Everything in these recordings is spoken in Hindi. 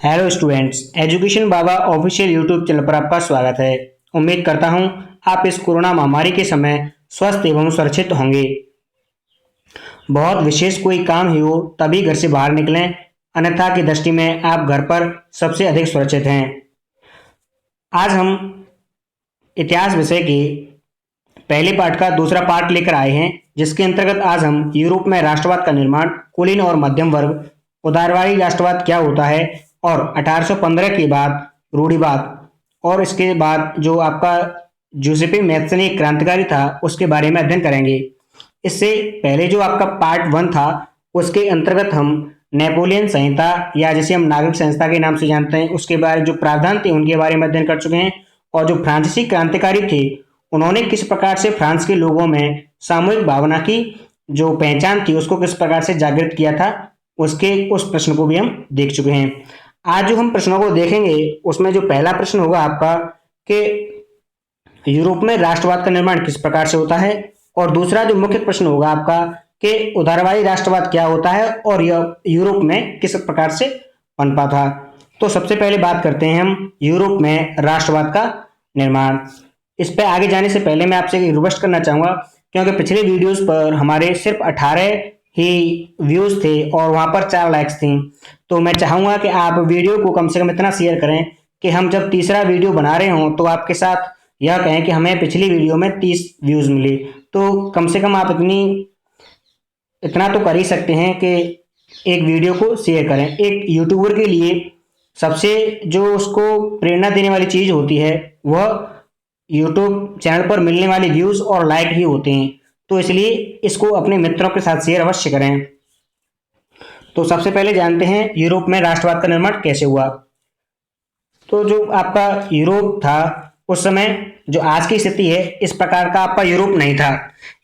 हेलो स्टूडेंट्स, एजुकेशन बाबा ऑफिशियल यूट्यूब चैनल पर आपका स्वागत है। उम्मीद करता हूं आप इस कोरोना महामारी के समय स्वस्थ एवं सुरक्षित होंगे। बहुत विशेष कोई काम ही हो तभी घर से बाहर निकलें, अन्यथा की दृष्टि में आप घर पर सबसे अधिक सुरक्षित हैं। आज हम इतिहास विषय के पहले पार्ट का दूसरा पार्ट लेकर आए हैं, जिसके अंतर्गत आज हम यूरोप में राष्ट्रवाद का निर्माण, कुलीन और मध्यम वर्ग, उदारवादी राष्ट्रवाद क्या होता है और 1815 के बाद रूढ़िवाद और इसके बाद जो आपका जूसेपे मैथसन एक क्रांतिकारी था उसके बारे में अध्ययन करेंगे। इससे पहले जो आपका पार्ट 1 था उसके अंतर्गत हम नेपोलियन संहिता या जिसे हम नागरिक संहिता के नाम से जानते हैं उसके बारे जो प्रावधान थे उनके बारे में अध्ययन कर चुके हैं, और जो फ्रांसीसी क्रांतिकारी थे उन्होंने किस प्रकार से फ्रांस के लोगों में सामूहिक भावना की जो पहचान थी उसको किस प्रकार से जागृत किया था उसके उस प्रश्न को भी हम देख चुके हैं। आज जो हम प्रश्नों को देखेंगे उसमें जो पहला प्रश्न होगा आपका कि यूरोप में राष्ट्रवाद का निर्माण किस प्रकार से होता है, और दूसरा जो मुख्य प्रश्न होगा आपका कि उदारवादी राष्ट्रवाद क्या होता है और यह यूरोप में किस प्रकार से पनपा था। तो सबसे पहले बात करते हैं हम यूरोप में राष्ट्रवाद का निर्माण। इस पर आगे जाने से पहले मैं आपसे रिक्वेस्ट करना चाहूंगा, क्योंकि पिछले वीडियोस पर हमारे सिर्फ 18 ही व्यूज थे और वहां पर 4 लाइक्स थी, तो मैं चाहूंगा कि आप वीडियो को कम से कम इतना शेयर करें कि हम जब तीसरा वीडियो बना रहे हों तो आपके साथ यह कहें कि हमें पिछली वीडियो में 30 व्यूज मिले। तो कम से कम आप इतना तो कर ही सकते हैं कि एक वीडियो को शेयर करें। एक यूट्यूबर के लिए सबसे जो उसको प्रेरणा देने वाली चीज होती है वह यूट्यूब चैनल पर मिलने वाले व्यूज और लाइक ही होते हैं, तो इसलिए इसको अपने मित्रों के साथ शेयर अवश्य करें। तो सबसे पहले जानते हैं यूरोप में राष्ट्रवाद का निर्माण कैसे हुआ। तो जो आपका यूरोप था उस समय जो आज की स्थिति है इस प्रकार का आपका यूरोप नहीं था।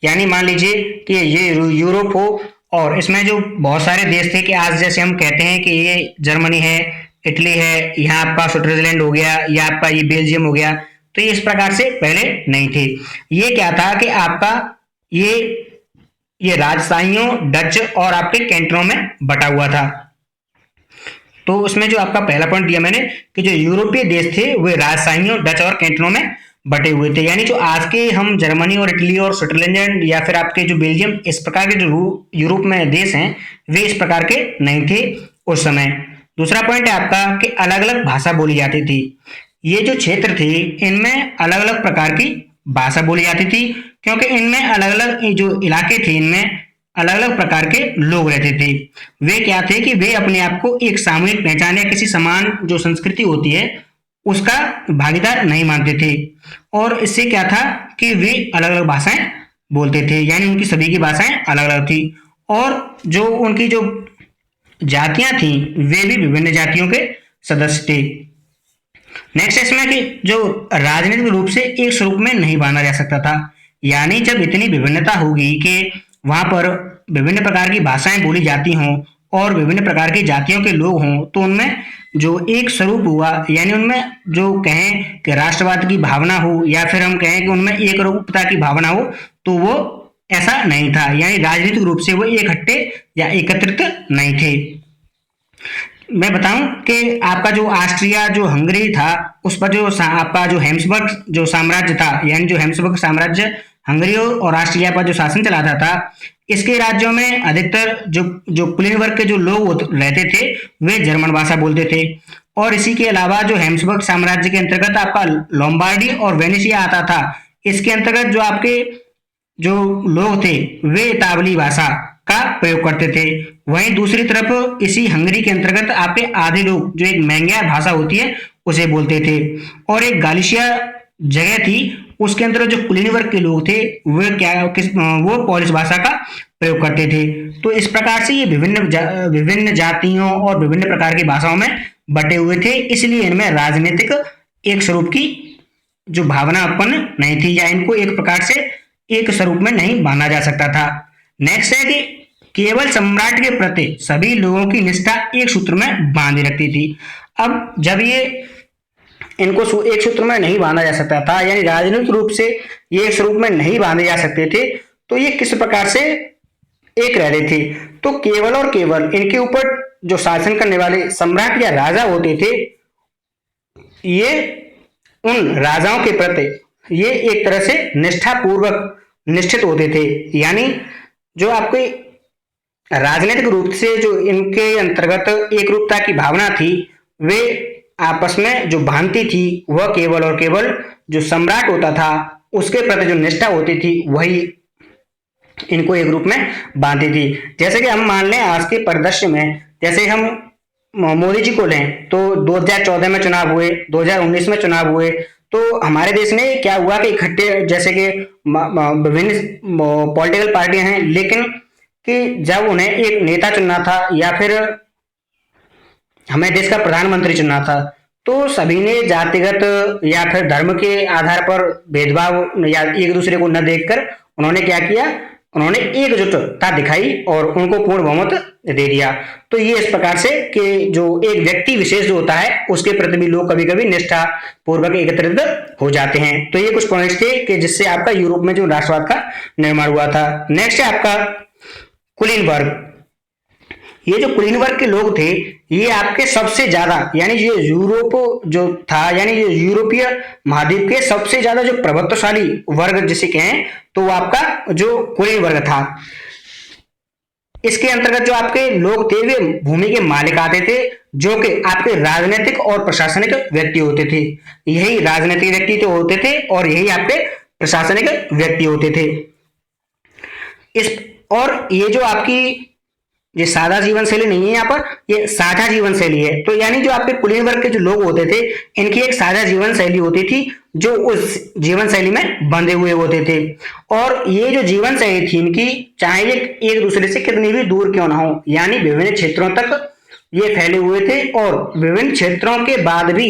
यानी मान लीजिए कि ये यूरोप हो और इसमें जो बहुत सारे देश थे कि आज जैसे हम कहते हैं कि ये जर्मनी है, इटली है, यहाँ आपका स्विट्जरलैंड हो गया या आपका ये बेल्जियम हो गया, तो ये इस प्रकार से पहले नहीं थे। ये क्या था कि आपका ये राजशाहियों, डच और आपके कैंटनों में बटा हुआ था। तो उसमें जो आपका पहला पॉइंट दिया मैंने कि जो यूरोपीय देश थे वे राजशाहियों, डच और कैंटनों में बटे हुए थे। यानी जो आज के हम जर्मनी और इटली और स्विट्जरलैंड या फिर आपके जो बेल्जियम इस प्रकार के जो यूरोप में देश हैं वे इस प्रकार के नहीं थे उस समय। दूसरा पॉइंट है आपका कि अलग अलग भाषा बोली जाती थी। ये जो क्षेत्र थे इनमें अलग अलग प्रकार की भाषा बोली जाती थी, क्योंकि इनमें अलग अलग जो इलाके थे इनमें अलग अलग प्रकार के लोग रहते थे। वे क्या थे कि वे अपने आप को एक सामूहिक पहचान या किसी समान जो संस्कृति होती है उसका भागीदार नहीं मानते थे, और इससे क्या था कि वे अलग अलग भाषाएं बोलते थे, यानी उनकी सभी की भाषाएं अलग अलग थी, और जो उनकी जो जातियां थी वे भी विभिन्न जातियों के सदस्य थे। नेक्स्ट इसमें कि जो राजनीतिक रूप से एक स्वरूप में नहीं बांधा जा सकता था। यानी जब इतनी विभिन्नता होगी कि वहां पर विभिन्न प्रकार की भाषाएं बोली जाती हों और विभिन्न प्रकार की जातियों के लोग हों, तो उनमें जो एक स्वरूप हुआ, यानी उनमें जो कहें कि राष्ट्रवाद की भावना हो या फिर हम कहें कि उनमें एक रूपता की भावना हो, तो वो ऐसा नहीं था। यानी राजनीतिक रूप से वो इकट्ठे या एकत्रित नहीं थे। मैं बताऊं कि आपका जो ऑस्ट्रिया जो हंगरी था उस पर जो आपका जो हेम्सबर्ग जो साम्राज्य था, यानी जो हेम्सबर्ग साम्राज्य हंगरी और ऑस्ट्रिया पर जो शासन चलाता था, इसके राज्यों में अधिकतर जो जो कुलीन वर्ग के जो लोग रहते थे वे जर्मन भाषा बोलते थे। और इसी के अलावा जो हेम्सबर्ग साम्राज्य के अंतर्गत आपका लोम्बार्डी और वेनेशिया आता था, इसके अंतर्गत जो आपके जो लोग थे वे इतालवी भाषा का प्रयोग करते थे। वहीं दूसरी तरफ इसी हंगरी के अंतर्गत आपके आधे लोग जो एक मैंग्या भाषा होती है उसे बोलते थे, और एक गालिशिया जगह थी उसके अंदर जो कुलीन वर्ग के लोग थे वो पोलिश भाषा का प्रयोग करते थे। तो इस प्रकार से ये विभिन्न जातियों और विभिन्न प्रकार की भाषाओं में बटे हुए थे, इसलिए इनमें राजनीतिक एक स्वरूप की जो भावना उत्पन्न नहीं थी या इनको एक प्रकार से एक स्वरूप में नहीं बांधा जा सकता था। नेक्स्ट है कि केवल सम्राट के प्रति सभी लोगों की निष्ठा एक सूत्र में बांधी रखती थी। अब जब ये इनको एक सूत्र में नहीं बांधा जा सकता था, यानी राजनीतिक रूप से ये एक स्वरूप में नहीं बांधे जा सकते थे, तो ये किस प्रकार से एक रह रहे थे, तो केवल और केवल इनके ऊपर जो शासन करने वाले सम्राट या राजा होते थे, ये उन राजाओं के प्रति ये एक तरह से निष्ठापूर्वक निष्ठित होते थे। यानी जो आपके राजनीतिक रूप से जो इनके अंतर्गत एक रूपता की भावना थी, वे आपस में जो भांति थी वह केवल और केवल जो सम्राट होता था उसके प्रति जो निष्ठा होती थी वही इनको एक रूप में बांधी थी। जैसे कि हम मान लें आज के परिदृश्य में, जैसे हम मोदी जी को लें तो 2014 में चुनाव हुए, 2019 में चुनाव हुए, तो हमारे देश में क्या हुआ कि इकट्ठे जैसे कि विभिन्न पॉलिटिकल पार्टियां हैं, लेकिन कि जब उन्हें एक नेता चुनना था या फिर हमें देश का प्रधानमंत्री चुनना था, तो सभी ने जातिगत या फिर धर्म के आधार पर भेदभाव या एक दूसरे को न देखकर उन्होंने क्या किया, उन्होंने एकजुटता दिखाई और उनको पूर्ण बहुमत दे दिया। तो ये इस प्रकार से कि जो एक व्यक्ति विशेष जो होता है उसके प्रति भी लोग कभी कभी निष्ठा पूर्वक एकत्रित हो जाते हैं। तो ये कुछ पॉइंट्स थे कि जिससे आपका यूरोप में जो राष्ट्रवाद का निर्माण हुआ था। नेक्स्ट है आपका कुलीन वर्ग। ये जो कुलीन वर्ग के लोग थे, ये आपके सबसे ज्यादा यानी ये यूरोप जो था यानी ये यूरोपीय महाद्वीप के सबसे ज्यादा जो प्रभुत्वशाली वर्ग जिसे कहें तो वो आपका जो कुलीन वर्ग था। इसके अंतर्गत जो आपके लोग थे वे भूमि के मालिक आते थे, जो कि आपके राजनीतिक और प्रशासनिक व्यक्ति होते थे। यही राजनीतिक व्यक्ति तो होते थे और यही आपके प्रशासनिक व्यक्ति होते थे। इस और ये जो आपकी ये सादा जीवन शैली नहीं है, यहाँ पर ये साझा जीवन शैली है। तो यानी जो आपके कुलीन वर्ग के जो लोग होते थे इनकी एक साझा जीवन शैली होती थी जो उस जीवन शैली में बंधे हुए होते थे। और ये जो जीवन शैली थी इनकी, चाहे ये एक दूसरे से कितनी भी दूर क्यों ना हो, यानी विभिन्न क्षेत्रों तक ये फैले हुए थे और विभिन्न क्षेत्रों के बाद भी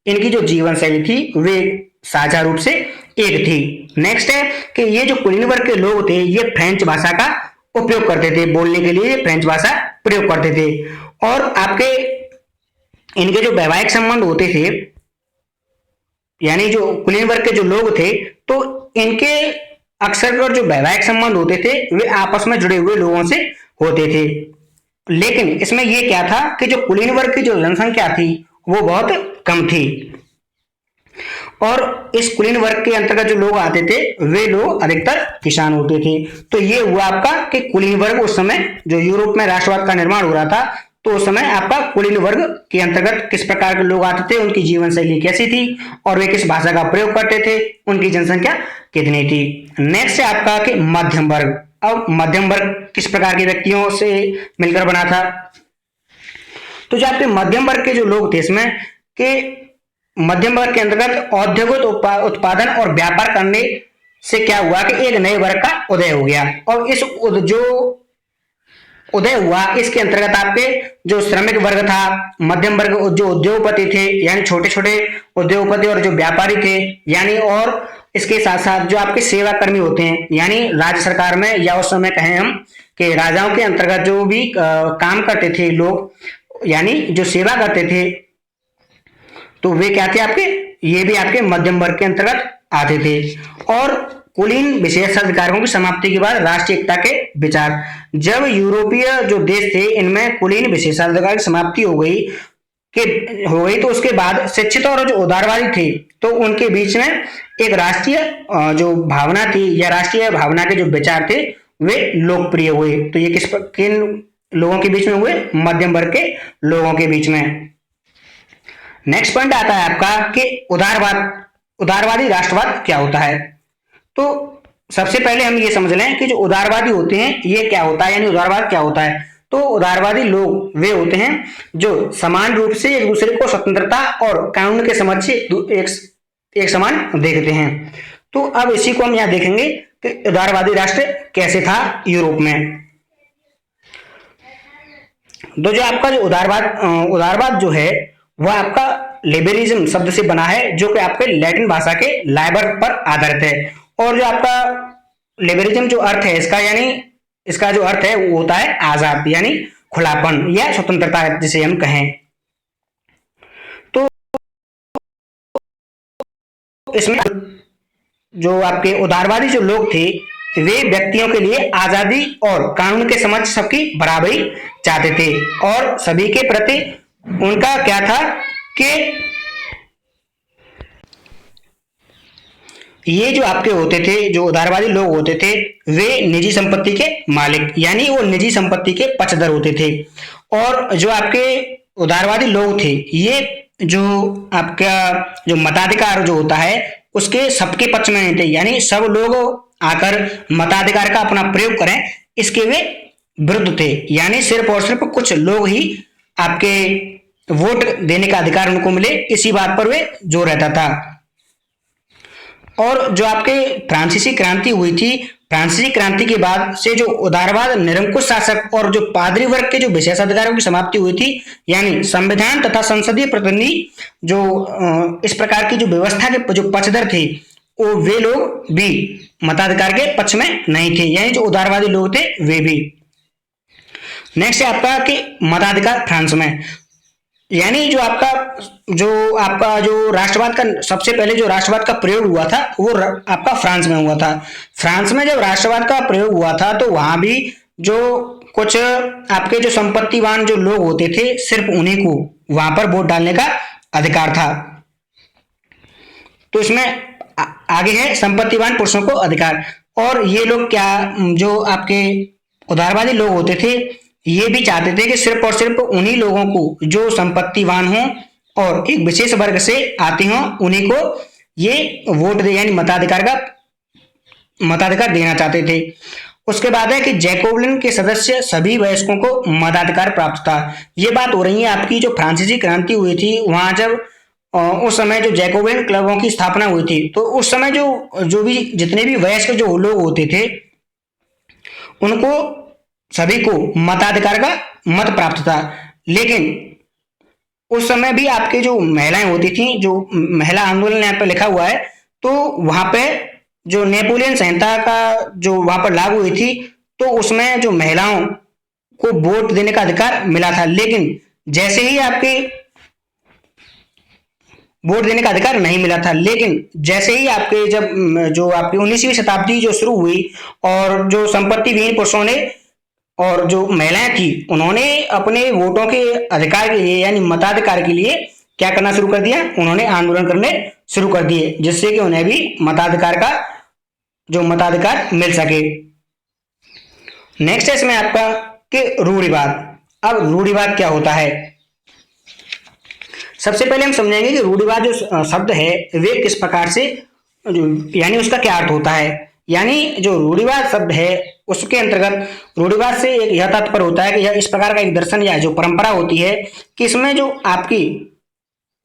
इनकी जो जीवन शैली थी वे साझा रूप से एक थी। नेक्स्ट है कि ये जो कुलीन वर्ग के लोग थे ये फ्रेंच भाषा का उपयोग करते थे, बोलने के लिए फ्रेंच भाषा प्रयोग करते थे। और आपके इनके जो वैवाहिक संबंध होते थे, यानी जो कुलीन वर्ग के जो लोग थे, तो इनके अक्सर कर जो वैवाहिक संबंध होते थे वे आपस में जुड़े हुए लोगों से होते थे। लेकिन इसमें यह क्या था कि जो कुलीन वर्ग की जो जनसंख्या थी वो बहुत कम थी और इस कुलीन वर्ग के अंतर्गत जो लोग आते थे वे लोग अधिकतर किसान होते थे। तो ये हुआ आपका कि कुलीन वर्ग उस समय जो यूरोप में राष्ट्रवाद का निर्माण हो रहा था, तो उस समय आपका कुलीन वर्ग के अंतर्गत किस प्रकार के लोग आते थे, उनकी जीवन शैली कैसी थी और वे किस भाषा का प्रयोग करते थे, उनकी जनसंख्या कितनी थी। नेक्स्ट है आपका कि मध्यम वर्ग। अब मध्यम वर्ग किस प्रकार के व्यक्तियों से मिलकर बना था, तो जो आपके मध्यम वर्ग के जो लोग थे इसमें के मध्यम वर्ग के अंतर्गत औद्योगिक उत्पादन और व्यापार करने से क्या हुआ कि एक नए वर्ग का उदय हो गया। और इस जो उदय हुआ इसके अंतर्गत आपके जो श्रमिक वर्ग था, मध्यम वर्ग जो उद्योगपति थे यानी छोटे छोटे उद्योगपति और जो व्यापारी थे, यानी और इसके साथ साथ जो आपके सेवा कर्मी होते हैं, यानी राज्य सरकार में या उस समय कहें हम कि राजाओं के अंतर्गत जो भी काम करते थे लोग, यानी जो सेवा करते थे, तो वे क्या थे आपके, ये भी आपके मध्यम वर्ग के अंतर्गत आते थे। और कुलीन विशेषाधिकारों की समाप्ति के बाद राष्ट्रीय एकता के विचार, जब यूरोपीय जो देश थे इनमें कुलीन विशेषाधिकार की समाप्ति हो गई तो उसके बाद शिक्षित और जो उदारवादी थे तो उनके बीच में एक राष्ट्रीय जो भावना थी या राष्ट्रीय भावना के जो विचार थे वे लोकप्रिय हुए। तो ये किन लोगों के बीच में हुए, मध्यम वर्ग के लोगों के बीच में। नेक्स्ट पॉइंट आता है आपका कि उदारवादी राष्ट्रवाद क्या होता है। तो सबसे पहले हम ये समझ लें कि जो उदारवादी होते हैं ये क्या होता है, यानी उदारवाद क्या होता है। तो उदारवादी लोग वे होते हैं जो समान रूप से एक दूसरे को स्वतंत्रता और कानून के समक्ष एक समान देखते हैं। तो अब इसी को हम यहां देखेंगे कि उदारवादी राष्ट्र कैसे था यूरोप में। तो जो आपका जो उदारवाद जो है वह आपका लिबरलिज्म शब्द से बना है, जो कि आपके लैटिन भाषा के लाइबर पर आधारित है। और जो आपका लिबरलिज्म जो अर्थ है इसका, यानी इसका जो अर्थ है वो होता है आजाद, यानी खुलापन या स्वतंत्रता जिसे हम कहें। तो इसमें जो आपके उदारवादी जो लोग थे वे व्यक्तियों के लिए आजादी और कानून के समक्ष सबकी बराबरी चाहते थे और सभी के प्रति उनका क्या था कि ये जो आपके होते थे, जो उदारवादी लोग होते थे, वे निजी संपत्ति के मालिक यानी वो निजी संपत्ति के पक्षधर होते थे। और जो आपके उदारवादी लोग थे, ये जो आपका जो मताधिकार जो होता है उसके सबके पक्ष में नहीं थे, यानी सब लोग आकर मताधिकार का अपना प्रयोग करें इसके वे विरुद्ध थे, यानी सिर्फ और सिर्फ कुछ लोग ही आपके वोट देने का अधिकार उनको मिले, इसी बात पर वे जोर रहता था। और जो आपके फ्रांसीसी क्रांति हुई थी, फ्रांसीसी क्रांति के बाद से जो उदारवाद, निरंकुश शासक और जो पादरी वर्ग के जो विशेषाधिकारों की समाप्ति हुई थी, यानी संविधान तथा संसदीय प्रतिनिधि जो इस प्रकार की जो व्यवस्था के जो पक्षधर थे, वो वे लोग भी मताधिकार के पक्ष में नहीं थे, यानी जो उदारवादी लोग थे वे भी। नेक्स्ट है आपका कि मताधिकार फ्रांस में, यानी जो आपका जो राष्ट्रवाद का सबसे पहले जो राष्ट्रवाद का प्रयोग हुआ था वो आपका फ्रांस में हुआ था। फ्रांस में जब राष्ट्रवाद का प्रयोग हुआ था तो वहां भी जो कुछ आपके जो संपत्तिवान जो लोग होते थे, सिर्फ उन्हीं को वहां पर वोट डालने का अधिकार था। तो इसमें आगे है संपत्तिवान पुरुषों को अधिकार। और ये लोग क्या, जो आपके उदारवादी लोग होते थे, ये भी चाहते थे कि सिर्फ और सिर्फ उन्हीं लोगों को जो संपत्तिवान हों और एक विशेष वर्ग से आते हों, उन्हीं को ये वोट दे, यानी मताधिकार देना चाहते थे। उसके बाद है कि जैकोबिन के सदस्य सभी वयस्कों को मताधिकार प्राप्त था। ये बात हो रही है आपकी जो फ्रांसीसी क्रांति हुई थी, वहां जब उस समय जो जैकोबिन क्लबों की स्थापना हुई थी, तो उस समय जो भी जितने भी वयस्क जो लोग होते थे, उनको सभी को मताधिकार का मत प्राप्त था। लेकिन उस समय भी आपके जो महिलाएं होती थी, जो महिला आंदोलन यहाँ पे लिखा हुआ है, तो वहां पे जो नेपोलियन संहिता का जो वहां पर लागू हुई थी, तो उसमें जो महिलाओं को वोट देने का अधिकार मिला था। लेकिन जैसे ही आपके वोट देने का अधिकार नहीं मिला था, लेकिन जैसे ही आपके जो आपकी 19वीं शताब्दी जो शुरू हुई और जो संपत्ति विहीन पुरुषों ने और जो महिलाएं थी, उन्होंने अपने वोटों के अधिकार के लिए यानी मताधिकार के लिए क्या करना शुरू कर दिया, उन्होंने आंदोलन करने शुरू कर दिए, जिससे कि उन्हें भी मताधिकार मिल सके। नेक्स्ट है इसमें आपका कि रूढ़िवाद। अब रूढ़िवाद क्या होता है, सबसे पहले हम समझेंगे कि रूढ़िवाद जो शब्द है वे किस प्रकार से, यानी उसका क्या अर्थ होता है। यानी जो रूढ़िवाद शब्द है उसके अंतर्गत रूढ़िवाद से एक यह तात्पर्य होता है कि यह इस प्रकार का एक दर्शन या जो परंपरा होती है कि इसमें जो आपकी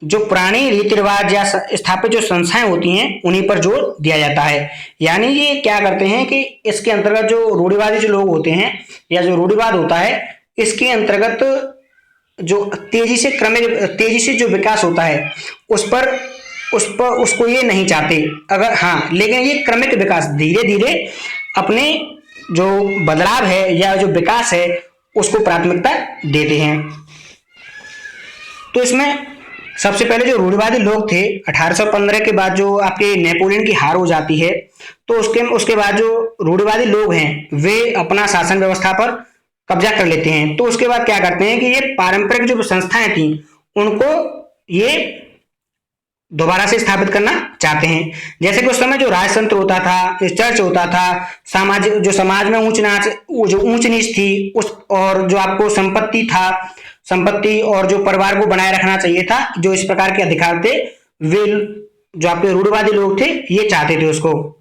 जो पुरानी रीति रिवाज या स्थापित जो संस्थाएं होती हैं उन्हीं पर जोर दिया जाता है। यानी ये क्या करते हैं कि इसके अंतर्गत जो रूढ़िवादी जो लोग होते हैं या जो रूढ़िवाद होता है, इसके अंतर्गत जो तेजी से जो विकास होता है उसको ये नहीं चाहते। अगर हाँ, लेकिन ये क्रमिक विकास धीरे धीरे अपने जो बदलाव है या जो विकास है उसको प्राथमिकता देते हैं। तो इसमें सबसे पहले जो रूढ़िवादी लोग थे, 1815 के बाद जो आपके नेपोलियन की हार हो जाती है, तो उसके बाद जो रूढ़िवादी लोग हैं वे अपना शासन व्यवस्था पर कब्जा कर लेते हैं। तो उसके बाद क्या करते हैं कि ये पारंपरिक जो संस्थाएं थी उनको ये दोबारा से स्थापित करना चाहते हैं। जैसे कि उस समय जो राजतंत्र होता था, चर्च होता था, समाज में ऊंच नीच थी, उस और जो आपको संपत्ति और जो परिवार को बनाए रखना चाहिए था, जो इस प्रकार के अधिकार थे, वे जो आपके रूढ़िवादी लोग थे ये चाहते थे उसको।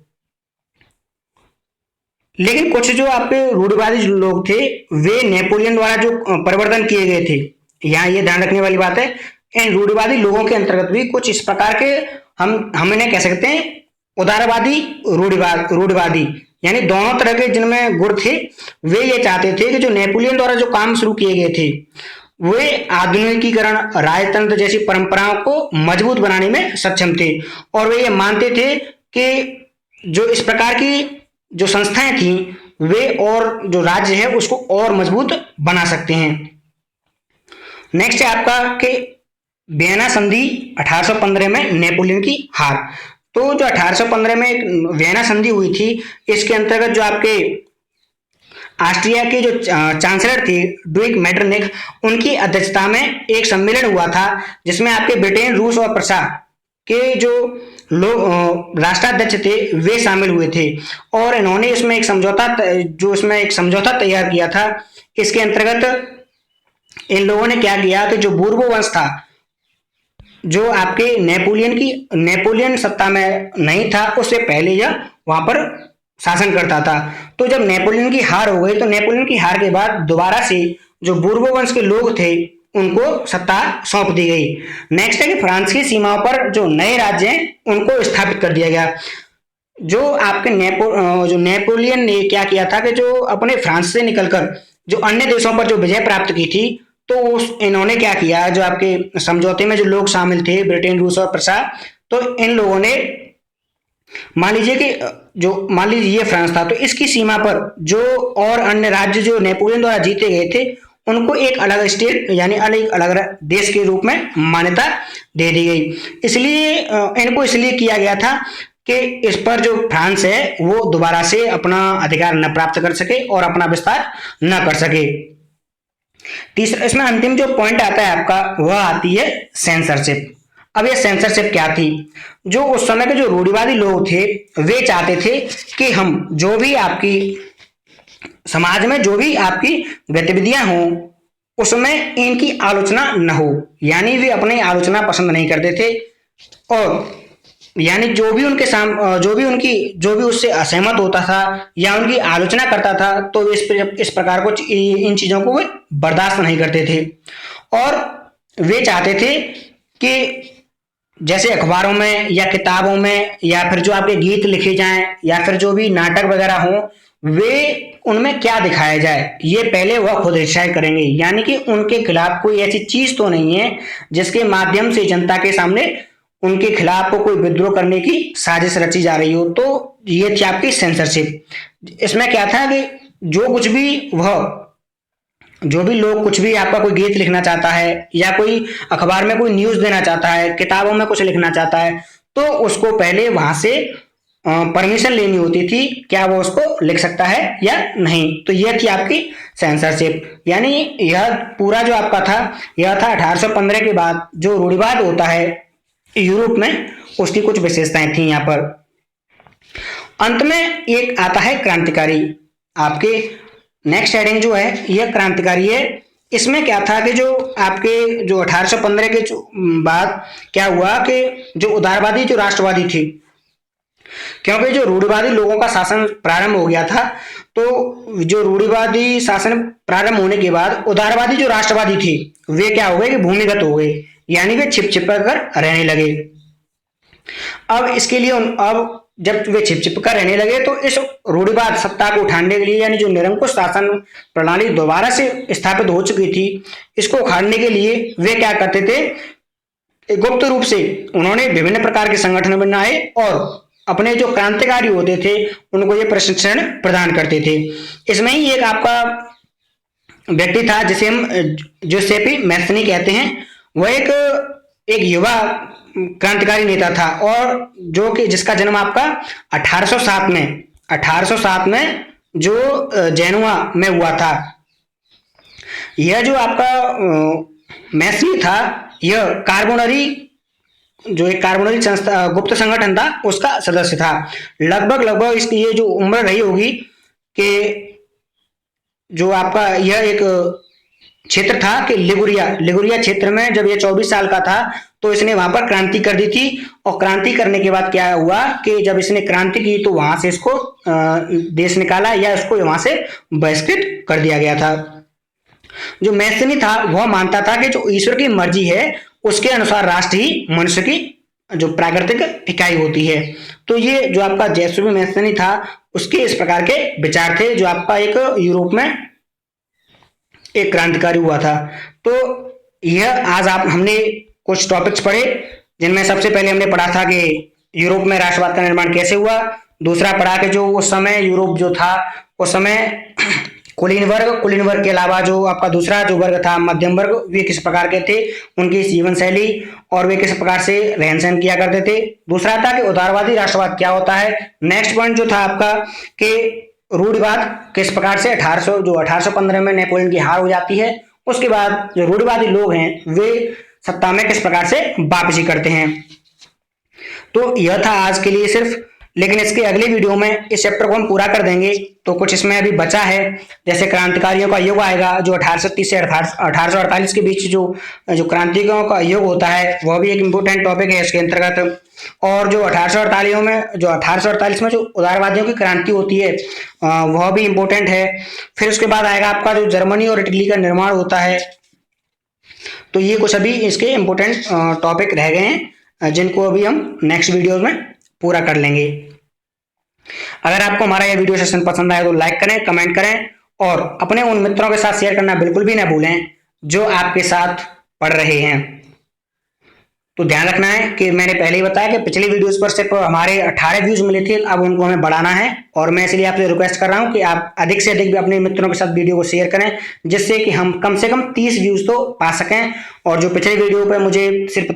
लेकिन कुछ जो आपके रूढ़िवादी लोग थे वे नेपोलियन द्वारा जो परिवर्तन किए गए थे, यहाँ ये ध्यान रखने वाली बात है, इन रूढ़िवादी लोगों के अंतर्गत भी कुछ इस प्रकार के हम इन्हें कह सकते हैं उदारवादी रूढ़िवादी, यानी दोनों तरह के जिनमें गुण थे। वे ये चाहते थे कि जो नेपोलियन द्वारा जो काम शुरू किए गए थे वे आधुनिकीकरण, राजतंत्र जैसी परंपराओं को मजबूत बनाने में सक्षम थे, और वे ये मानते थे कि जो इस प्रकार की जो संस्थाएं थी वे और जो राज्य है उसको और मजबूत बना सकते हैं। नेक्स्ट है आपका कि वियना संधि 1815 में नेपोलियन की हार। तो जो 1815 में एक वियना संधि हुई थी, इसके अंतर्गत जो आपके ऑस्ट्रिया के जो चांसलर थे डुइक मेटरनिख, उनकी अध्यक्षता में एक सम्मेलन हुआ था, जिसमें आपके ब्रिटेन, रूस और प्रसा के जो लोग राष्ट्राध्यक्ष थे वे शामिल हुए थे। और इन्होंने इसमें एक समझौता तैयार किया था। इसके अंतर्गत इन लोगों ने क्या किया कि जो बूर्बो वंश था, जो आपके नेपोलियन सत्ता में नहीं था, उससे पहले यह वहां पर शासन करता था। तो जब नेपोलियन की हार हो गई, तो नेपोलियन की हार के बाद दोबारा से जो बूर्बो वंश के लोग थे उनको सत्ता सौंप दी गई। नेक्स्ट है कि फ्रांस की सीमाओं पर जो नए राज्य हैं उनको स्थापित कर दिया गया। जो आपके जो नेपोलियन ने क्या किया था कि जो अपने फ्रांस से निकलकर जो अन्य देशों पर जो विजय प्राप्त की थी, तो इन्होंने क्या किया, जो आपके समझौते में जो लोग शामिल थे ब्रिटेन, रूस और प्रसा, तो इन लोगों ने मान लीजिए ये फ्रांस था, तो इसकी सीमा पर जो और अन्य राज्य जो नेपोलियन द्वारा जीते गए थे उनको एक अलग स्टेट यानी अलग देश के रूप में मान्यता दे दी गई। इसलिए इनको इसलिए किया गया था कि इस पर जो फ्रांस है वो दोबारा से अपना अधिकार न प्राप्त कर सके और अपना विस्तार न कर सके। तीसरा, इसमें अंतिम जो पॉइंट आता है आपका, वह आती है सेंसरशिप। अब ये सेंसरशिप क्या थी? जो उस समय के जो रूढ़िवादी लोग थे वे चाहते थे कि हम जो भी आपकी समाज में जो भी आपकी गतिविधियां हों उसमें इनकी आलोचना न हो, यानी वे अपनी आलोचना पसंद नहीं करते थे। और यानी जो भी उससे असहमत होता था या उनकी आलोचना करता था, तो इस प्रकार को इन चीजों को वे बर्दाश्त नहीं करते थे। और वे चाहते थे कि जैसे अखबारों में या किताबों में या फिर जो आपके गीत लिखे जाएं या फिर जो भी नाटक वगैरह हो, वे उनमें क्या दिखाया जाए ये पहले वह खुद डिसाइड करेंगे। यानी कि उनके खिलाफ कोई ऐसी चीज तो नहीं है जिसके माध्यम से जनता के सामने उनके खिलाफ को कोई विद्रोह करने की साजिश रची जा रही हो। तो ये थी आपकी सेंसरशिप। इसमें क्या था कि जो भी लोग कुछ भी आपका कोई गीत लिखना चाहता है या कोई अखबार में कोई न्यूज देना चाहता है, किताबों में कुछ लिखना चाहता है, तो उसको पहले वहां से परमिशन लेनी होती थी, क्या वो उसको लिख सकता है या नहीं। तो यह थी आपकी सेंसरशिप। यानी यह पूरा जो आपका था, यह था 1815 के बाद जो रूढ़िवाद होता है यूरोप में, उसकी कुछ विशेषताएं थी यहाँ पर। अंत में एक आता है क्रांतिकारी। आपके नेक्स्ट हेडिंग जो है यह क्रांतिकारी है। इसमें क्या था कि जो आपके जो 1815 के बाद क्या हुआ कि जो उदारवादी जो राष्ट्रवादी थे, क्योंकि जो रूढ़िवादी लोगों का शासन प्रारंभ हो गया था, तो जो रूढ़िवादी शासन प्रारंभ होने के बाद उदारवादी जो राष्ट्रवादी थे वे क्या हो गए कि भूमिगत हो गए, यानी वे छिप छिप कर रहने लगे। अब इसके लिए अब जब वे छिप छिप कर रहने लगे, तो इस रूढ़िवाद सत्ता को उठाने के लिए, यानी जो निरंकुश शासन प्रणाली दोबारा से स्थापित हो चुकी थी, इसको उखाड़ने के लिए वे क्या करते थे, गुप्त रूप से उन्होंने विभिन्न प्रकार के संगठन बनाए और अपने जो क्रांतिकारी होते थे उनको ये प्रशिक्षण प्रदान करते थे। इसमें ही एक आपका व्यक्ति था जिसे हम जोसेफी मैथनी कहते हैं। वह एक युवा क्रांतिकारी नेता था और जो कि जिसका जन्म आपका 1807 में जो जेनुआ में हुआ था। यह जो आपका मैथनी था, यह कार्बोनरी संस्था गुप्त संगठन था, उसका सदस्य था। लगभग इसकी ये जो उम्र रही होगी कि जो आपका यह एक क्षेत्र था कि लिगुरिया क्षेत्र में जब ये 24 साल का था तो इसने वहां पर क्रांति कर दी थी। और क्रांति करने के बाद क्या हुआ कि जब इसने क्रांति की तो वहां से इसको देश निकाला या इसको वहां से बहिष्कृत कर दिया गया था। जो मैथनी था वह मानता था कि जो ईश्वर की मर्जी है उसके अनुसार राष्ट्र ही मनुष्य की जो प्राकृतिक इकाई होती है। तो ये जो आपका जोसेफ मैथनी था उसके इस प्रकार के विचार थे, जो आपका एक यूरोप में एक क्रांतिकारी हुआ था। तो यह आज हमने कुछ टॉपिक्स पढ़े, जिनमें सबसे पहले हमने पढ़ा था कि यूरोप में राष्ट्रवाद का निर्माण कैसे हुआ। दूसरा पढ़ा कि जो उस समय यूरोप जो था उस समय कुलीन वर्ग के अलावा जो आपका दूसरा जो वर्ग था मध्यम वर्ग, वे किस प्रकार के थे, उनकी जीवन शैली और वे किस प्रकार से रहन सहन किया करते थे। दूसरा था कि उदारवादी राष्ट्रवाद क्या होता है। नेक्स्ट पॉइंट जो था आपका कि रूढ़िवाद किस प्रकार से 1815 में नेपोलियन की हार हो जाती है, उसके बाद जो रूढ़िवादी लोग हैं वे सत्ता में किस प्रकार से वापसी करते हैं। तो यह था आज के लिए सिर्फ, लेकिन इसके अगले वीडियो में इस चैप्टर को हम पूरा कर देंगे। तो कुछ इसमें अभी बचा है, जैसे क्रांतिकारियों का युग आएगा जो 1830 से 1848 के बीच जो क्रांतिकारियों का युग होता है, वह भी एक इम्पोर्टेंट टॉपिक है इसके अंतर्गत। और जो 1848 में जो उदारवादियों की क्रांति होती है वह भी इम्पोर्टेंट है। फिर उसके बाद आएगा आपका जो जर्मनी और इटली का निर्माण होता है। तो ये कुछ अभी इसके इम्पोर्टेंट टॉपिक रह गए हैं जिनको अभी हम नेक्स्ट वीडियो में पूरा कर लेंगे। अगर आपको हमारा यह वीडियो सेशन पसंद आया तो लाइक करें, कमेंट करें और अपने उन मित्रों के साथ शेयर करना बिल्कुल भी ना भूलें जो आपके साथ पढ़ रहे हैं। तो ध्यान रखना है कि मैंने पहले ही बताया कि पिछली वीडियोस पर सिर्फ हमारे 18 व्यूज मिले थे, अब उनको हमें बढ़ाना है। और मैं इसलिए आपसे रिक्वेस्ट कर रहा हूं कि आप अधिक से अधिक भी अपने मित्रों के साथ वीडियो को शेयर करें, जिससे कि हम कम से कम 30 व्यूज तो पा सकें। और जो पिछले वीडियो पर मुझे सिर्फ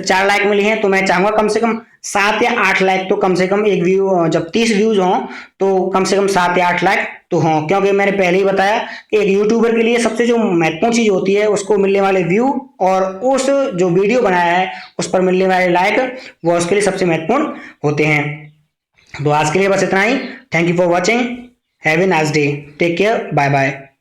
4 लाइक मिली हैं, तो मैं चाहूंगा कम से कम 7 या 8 लाइक तो कम से कम एक व्यू, जब 30 व्यूज हों तो कम से कम 7 या 8 लाइक तो हों। क्योंकि मैंने पहले ही बताया कि एक यूट्यूबर के लिए सबसे जो महत्वपूर्ण चीज होती है उसको मिलने वाले व्यू और उस जो वीडियो बनाया है उस पर मिलने वाले लाइक, वो उसके लिए सबसे महत्वपूर्ण होते हैं। तो आज के लिए बस इतना ही। Thank you for watching, have a nice day, take care, bye bye.